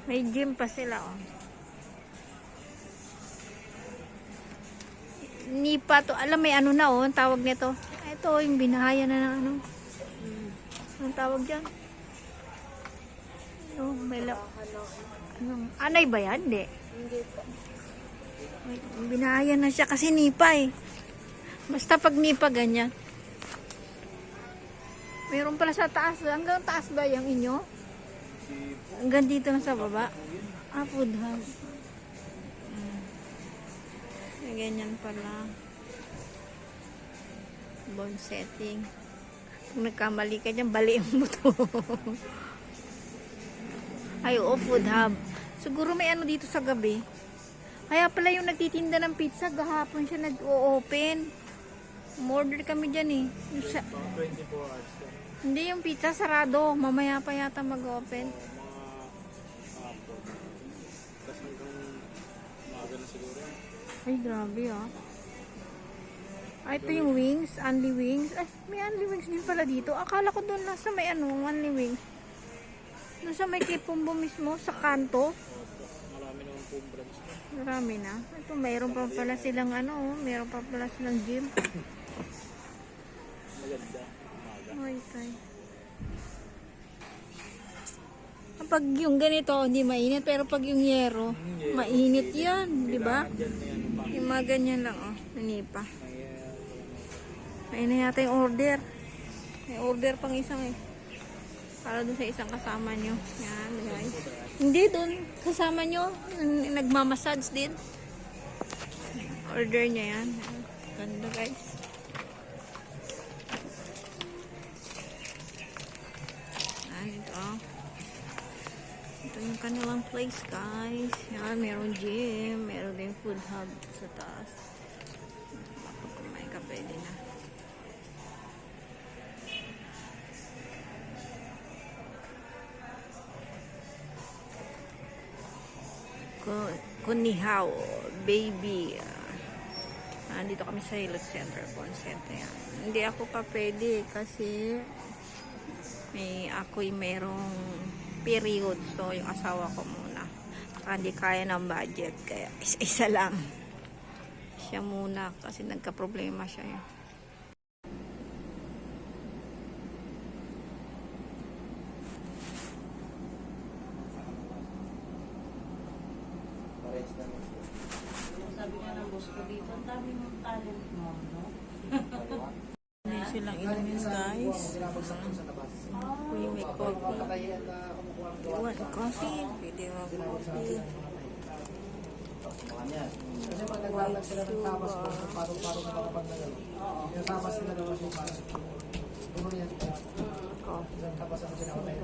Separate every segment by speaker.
Speaker 1: May gym pa sila, oh. Nipa to. Alam, may ano na, oh. Ang tawag nito. Ito, yung binahaya na ng ano. Anong tawag dyan? Oh, may anay ba yan? Hindi.
Speaker 2: Hindi po.
Speaker 1: Binahaya na siya kasi nipa eh. Basta pag nipa ganyan. Mayroon pala sa taas. Hanggang taas ba yung inyo? Hanggang dito na sa baba? Ah, food hub. Ganyan pala. Bone setting. Kung nagkamali ka dyan, baliin mo to. Ay, oo, food hub. Siguro may ano dito sa gabi. Kaya pala yung nagtitinda ng pizza, gahapon siya nag-o-open. Umorder kami dyan eh.
Speaker 3: 24 hours.
Speaker 1: Hindi, yung pizza sarado. Mamaya pa yata mag-open.
Speaker 3: Tapos hanggang maaga na siguro.
Speaker 1: Ay, grabe ah. Ay, ito yung wings. Only wings. Ay, may only wings din pala dito. Akala ko doon nasa may ano, only wings. Doon sa may Kipumbo mismo, sa kanto.
Speaker 3: Marami naman po branch na.
Speaker 1: Marami na. Ito, mayroon pa pala silang ano, oh. Mayroon pa pala silang gym.
Speaker 3: Maganda. Umaga.
Speaker 1: Ay, tay. Kapag yung ganito, hindi mainit. Pero pag yung yero, mainit yan. Di ba?
Speaker 3: Diyan may ano pa.
Speaker 1: Yung mga ganyan lang, oh. Nanipa. Ayun na yata yung order. May order pang isang eh. Para dun sa isang kasama nyo. Yan, guys. Hindi dun. Kasama nyo. Nagmamassage din. Order niya yan. Ganda, guys. Yan, ito. Ito yung kanilang place, guys. Yan, meron gym. Meron din food hub sa taas. Kapag kumain ka, pwede na. Kunihaw, baby. Dito kami sa Hilot Center, Bon Center. Yan. Hindi ako pa pwede kasi ako'y merong period. So, yung asawa ko muna. Hindi kaya ng budget. Kaya, isa-isa lang. Siya muna kasi nagka-problema siya. Yun.
Speaker 2: Sabi nga ng boss ko dito, ang dami mong talent mo, no?
Speaker 1: Hindi silang inumin, guys. Uy, may coffee. You want coffee? Pwede mo coffee.
Speaker 4: Kasi pag naglalagay sila ng tapas po, parang-parang nakakapagdagal. Yung tapas nila naman yung parang puro yan.
Speaker 1: Coffee.
Speaker 4: Isang tapas ang pinakapain.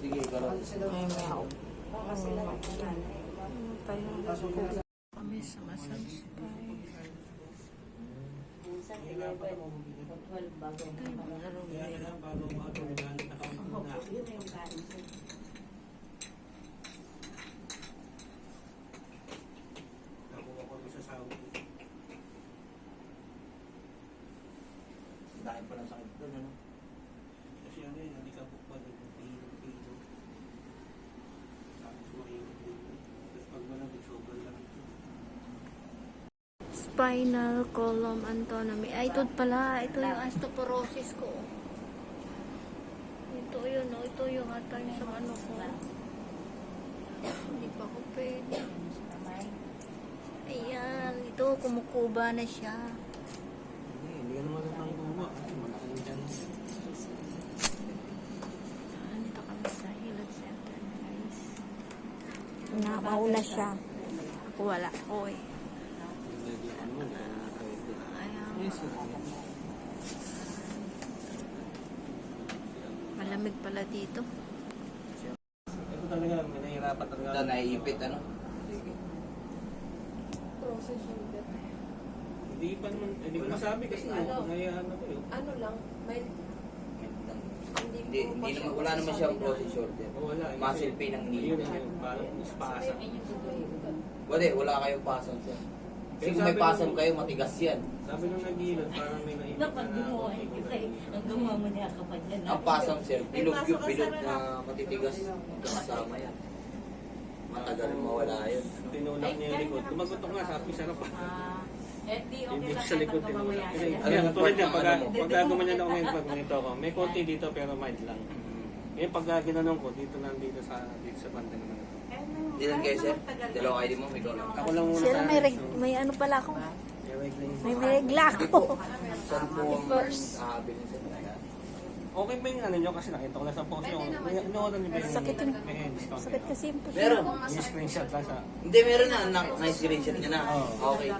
Speaker 3: Sige, galaw.
Speaker 1: Ay, meow. Kami sa massage, guys.
Speaker 2: Minsan, 11, 12 bago.
Speaker 1: Ay, mga room nila.
Speaker 2: Yun yung kain siya.
Speaker 3: Dahil pa ng sakit doon, ano?
Speaker 5: Kasi ano yun, hindi ka bukbad yung pilo. Tapos mahirap dito. Tapos pag malamig, sobrang lang.
Speaker 1: Spinal column anatomy. Ay, ito pala. Ito yung osteoporosis ko. Ito yun, no? Ito yung ata yung sa ano ko. Hindi pa ko pwede. Ayan. Ito, kumukuba na siya.
Speaker 5: Hindi ka naman natang gumawa. Kasi malaki yung dyan.
Speaker 1: Dito kami sa Hilot Center, guys. Mauna siya. Ako wala. Oy. Ayan. Malamig pala dito.
Speaker 5: Ito talaga, may nahihirapan talaga.
Speaker 3: Ito, naiipit, ano? Sige.
Speaker 5: Hindi pa naman, hindi ko masabi kasi nahihirapan ako eh.
Speaker 2: Ano lang, may
Speaker 3: Hindi naman, wala naman siyang process shorter.
Speaker 5: O wala.
Speaker 3: Muscle pain ang knee.
Speaker 5: Yun, parang ispasa.
Speaker 3: Wala kayong pasang, sir. Kasi kung may pasam kayo, matigas yan.
Speaker 5: Sabi nung nagilot, parang may naipit
Speaker 2: Dapat gumawa kita eh. Ang gumawa mo niya kapag yan.
Speaker 3: Ang pasam, sir, bilog yung bilog na matitigas. Magkakasama yan. Matagal mawala yun.
Speaker 5: Tinulak niya yung likod. Tumagutok nga, sabi sarap pa.
Speaker 2: Di okay
Speaker 5: Hindi
Speaker 2: lang
Speaker 5: sa likod
Speaker 2: kahit
Speaker 5: din.
Speaker 2: mamaya
Speaker 5: Kasi,
Speaker 2: siya.
Speaker 3: Ano
Speaker 5: yan,
Speaker 3: yung
Speaker 5: tulad
Speaker 3: part
Speaker 5: yan,
Speaker 3: ng
Speaker 5: pagka
Speaker 3: ano mo?
Speaker 5: gumanyan ako ngayon, pag ganito ako, may konti dito pero mild lang. Ngayon pagka ginanong ko, dito sa banda naman.
Speaker 3: Dilan kayo, sir? Dalawa kayo din mo, may ikaw lang.
Speaker 5: Ako lang muna
Speaker 1: Sila
Speaker 5: sa
Speaker 1: may ano pala ako.
Speaker 5: May
Speaker 1: May regla ako.
Speaker 3: Saan po ang ahabil niyo, sir?
Speaker 5: Okay ba yung ano nyo? Kasi nakita ko na sa post nyo. Inuonan nyo ba yung
Speaker 1: Sakit yung-
Speaker 5: may discount?
Speaker 1: Sakit kasi yung puso.
Speaker 3: Meron.
Speaker 5: Yung screenshot lang sa...
Speaker 3: Hindi, meron na. Na-screenshot niya na.
Speaker 5: Oo.
Speaker 3: Okay.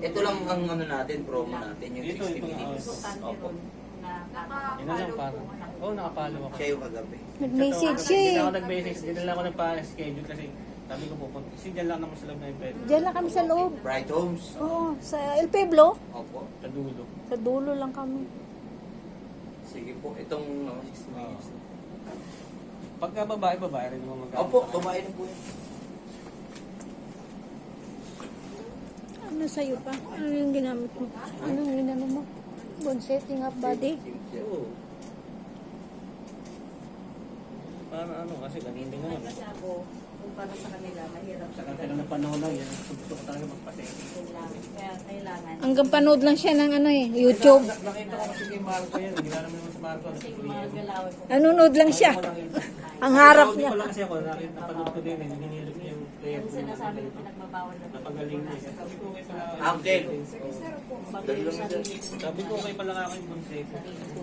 Speaker 3: Ito lang ang ano natin, promo natin, yung
Speaker 5: Ito,
Speaker 3: 60
Speaker 5: ito,
Speaker 3: minutes. Opo.
Speaker 5: Yun na lang parang. Oo, nakapalo ako.
Speaker 3: Siya yung kagabi.
Speaker 1: Nag-message siya
Speaker 5: Hindi na
Speaker 1: eh.
Speaker 5: ako nag-message. Hindi na lang ako nagpa-schedule kasi sabi ko pupunta. Kasi dyan lang naman sa loob na yung pwede.
Speaker 1: Diyan lang kami sa loob.
Speaker 3: Bright Homes.
Speaker 1: Oo, sa El Pueblo.
Speaker 3: Opo.
Speaker 5: Sa dulo.
Speaker 1: Sa dulo lang kami.
Speaker 3: Sige po, itong 60 minutes.
Speaker 5: Pagka babae rin mo mag-
Speaker 3: Opo, babae na po yun.
Speaker 1: Ano sa'yo pa? Ano yung ginamit mo? Ano yung ginano mo? Bone setting up body?
Speaker 5: Oo. Para ano, kasi ganito naman.
Speaker 2: Kasi ako, kung para sa kanila, mahirap
Speaker 5: Sa kanila na panahon na yan, gusto ko talaga magpa-setting.
Speaker 2: Kaya kailangan.
Speaker 1: Hanggang panood lang siya ng ano eh, YouTube.
Speaker 5: Nakita ko kasi kay Marco yan. Hindi naman naman si Marco.
Speaker 2: Kasi yung mga galawin ko.
Speaker 1: Nanonood lang siya.
Speaker 5: Ako nakita.
Speaker 1: Ang harap
Speaker 5: Saudi
Speaker 1: niya.
Speaker 5: ko lang kasi ako, napanood ko din. Hinihilip niya yung player
Speaker 2: Yung
Speaker 5: ko.
Speaker 2: sinasabi ko pinagbabawal na.
Speaker 5: Napagaling na. Sabi ko okay pala.
Speaker 3: Uncle.
Speaker 2: Pag yung sarili ko.
Speaker 5: Sabi ko okay pala ako yung konsepto.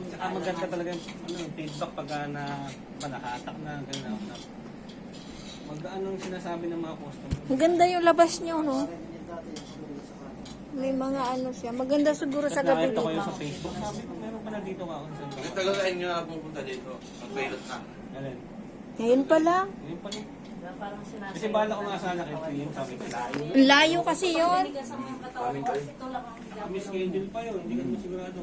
Speaker 5: Saka maganda talaga yung feedback pagka na nakahatak na gano'n. Mag-ano yung sinasabi ng mga customer.
Speaker 1: Maganda yung labas niyo, no? May mga ano siya. Maganda siguro sa
Speaker 5: Kasi
Speaker 1: gabi
Speaker 5: nakita ko
Speaker 1: dito.
Speaker 5: yun sa Facebook. Sabi ko meron pala dito ka kung saan ka.
Speaker 3: Talaga nyo na pupunta dito. Mag-pilot na.
Speaker 5: Alin?
Speaker 1: Ngayon pa lang.
Speaker 5: Yun pala.
Speaker 2: Parang sinasabi.
Speaker 5: Kasi bala ko nga sana kay Trium. Sabi ko layo.
Speaker 1: Ang layo kasi yon.
Speaker 2: Hindi ka sa mga katawan ko. Ito lang ang
Speaker 5: Kami schedule pa yun. Hindi ka naman sigurado.